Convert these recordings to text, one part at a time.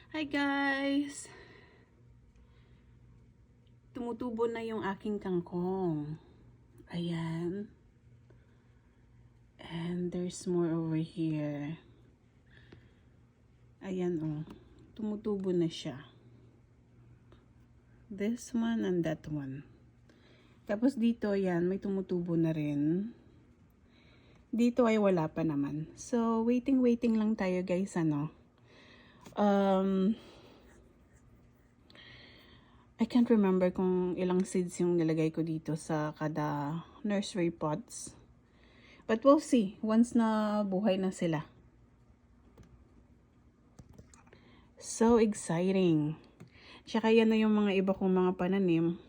Hi guys! Tumutubo na yung aking kangkong. Ayan. And there's more over here. Ayan oh. Tumutubo na siya. This one and that one. Tapos dito, ayan, may tumutubo na rin. Dito ay wala pa naman. So, waiting lang tayo guys, ano. I can't remember kung ilang seeds yung nilagay ko dito sa kada nursery pots. But we'll see once na buhay na sila. So exciting. Tsaka yan na yung mga iba kong mga pananim.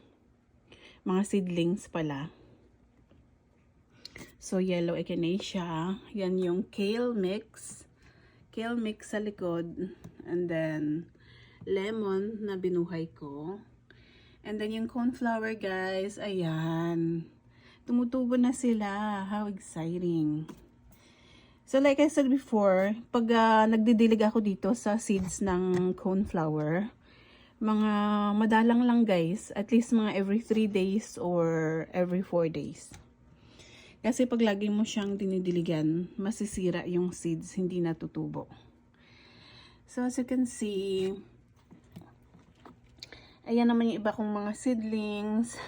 Mga seedlings pala. So yellow echinacea. Yan yung kale mix. Kale mix sa likod. And then lemon na binuhay ko. And then yung cornflower guys, ayan. Tumutubo na sila. How exciting. So like I said before, pag nagdidilig ako dito sa seeds ng cornflower, mga madalang lang guys. At least mga every 3 days or every 4 days. Kasi pag lagi mo siyang dinidiligan, masisira yung seeds, hindi natutubo. So as you can see, ayan naman yung iba kong mga seedlings.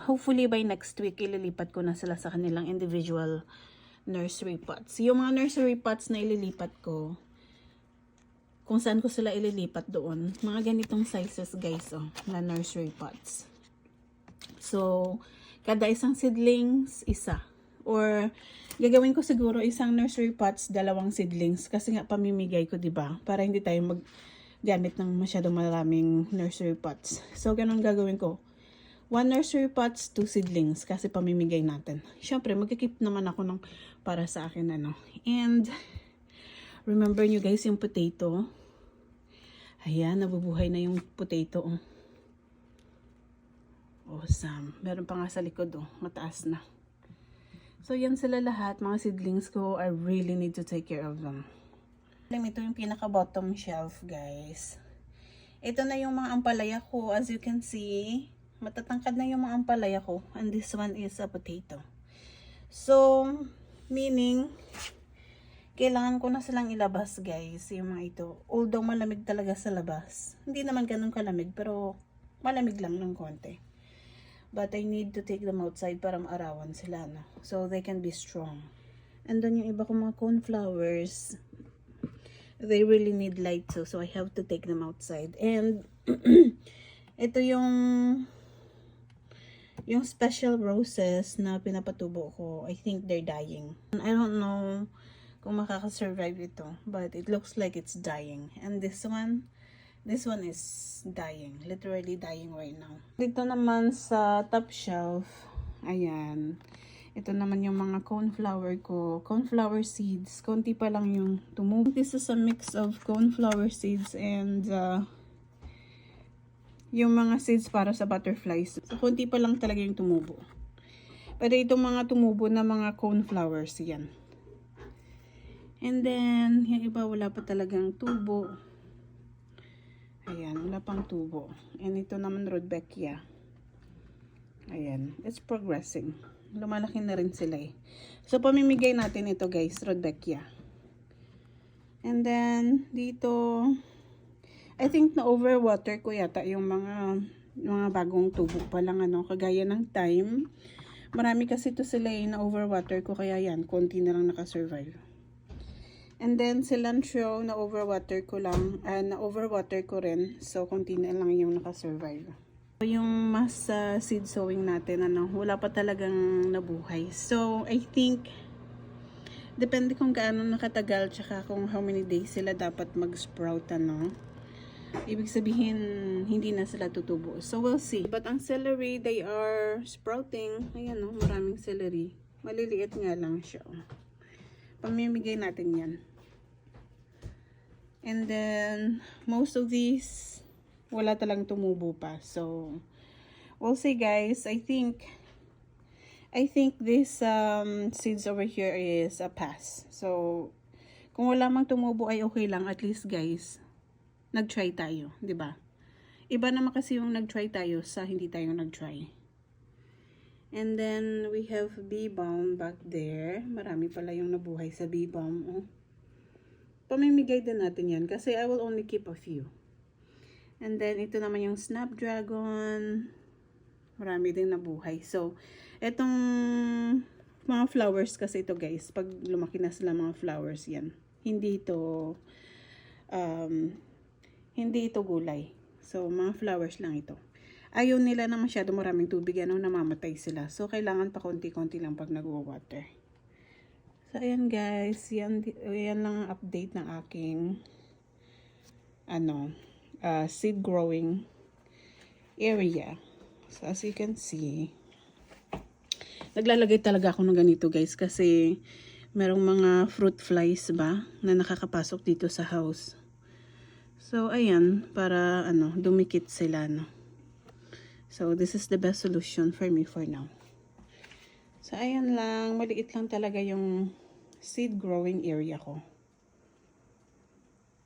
Hopefully by next week, ililipat ko na sila sa kanilang individual nursery pots. Yung mga nursery pots na ililipat ko, kung saan ko sila ililipat doon, mga ganitong sizes guys, oh, na nursery pots. So, kada isang seedlings, isa. Or, gagawin ko siguro isang nursery pots, 2 seedlings. Kasi nga, pamimigay ko, diba? Para hindi tayo gamit ng masyadong maraming nursery pots. So, ganun gagawin ko. 1 nursery pots, 2 seedlings. Kasi pamimigay natin. Siyempre, magkikip naman ako ng para sa akin, ano. And, remember nyo guys, yung potato. Ayan, nabubuhay na yung potato. Oh. Awesome. Meron pa nga sa likod, oh. Mataas na. So, yan sila lahat. Mga seedlings ko, I really need to take care of them. Ito yung pinaka bottom shelf guys. Ito na yung mga ampalaya ko. As you can see, matatangkad na yung mga ampalaya ko. And this one is a potato. So, meaning, kailangan ko na silang ilabas guys. Yung mga ito. Although malamig talaga sa labas. Hindi naman ganun kalamig. Pero malamig lang ng konti. But I need to take them outside para maarawan sila. No? So they can be strong. And then yung iba kong mga cornflowers, they really need light too, so I have to take them outside. And ito yung special roses na pinapatubo ko. I think they're dying. I don't know kung makakasurvive ito, but it looks like it's dying. And this one is dying, literally dying right now. Dito naman sa top shelf, ayan. Ito naman yung mga cornflower ko. Cornflower seeds. Konti pa lang yung tumubo. This is a mix of cornflower seeds and yung mga seeds para sa butterflies. So, konti pa lang talaga yung tumubo. Pero itong mga tumubo na mga cornflowers, yan. And then, yung iba wala pa talagang tubo. Ayan, wala pang tubo. And ito naman Rudbeckia. Ayan, it's progressing. Lumalaki na rin sila eh. So, pamimigay natin ito guys, Rudbeckia. And then, dito, I think na overwater ko yata yung mga bagong tubo pa lang, ano, kagaya ng thyme. Marami kasi ito sila eh, na overwater ko, kaya yan, konti na lang nakasurvive. And then, cilantro, na overwater ko lang, na overwater ko rin, so konti na lang yung nakasurvive. Yung mas seed sowing natin, ano, wala pa talagang nabuhay. So, I think, depende kung gaano nakatagal, tsaka kung how many days sila dapat mag-sprout, ano. Ibig sabihin, hindi na sila tutubo. So, we'll see. But ang celery, they are sprouting. Ayan, no, maraming celery. Maliliit nga lang siya. Pamimigay natin yan. And then, most of these, wala talang tumubo pa. So, we'll see guys. I think this seeds over here is a pass. So, Kung wala mang tumubo ay okay lang, at least guys, nag-try tayo, 'di ba? Iba naman kasi yung nag-try tayo sa hindi tayo nag-try. And then we have bee balm back there. Marami pala yung nabuhay sa bee balm. Oh. Pamimigay din natin yan kasi I will only keep a few. And then ito naman yung snapdragon. Marami din nabuhay. So, etong mga flowers kasi ito guys, pag lumaki na sila mga flowers yan, hindi ito gulay. So, mga flowers lang ito. Ayaw nila na masyado maraming tubig, namamatay sila. So, kailangan pa konti-konti lang pag nagwa-water. So, ayan guys, yan lang ang update ng aking seed growing area. So, as you can see, naglalagay talaga ako ng ganito guys kasi merong mga fruit flies ba na nakakapasok dito sa house. So, ayan, para dumikit sila, no. So, this is the best solution for me for now. So, ayan lang, maliit lang talaga yung seed growing area ko.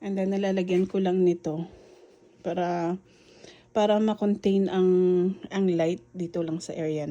And then, nalalagyan ko lang nito para ma-contain ang light dito lang sa area.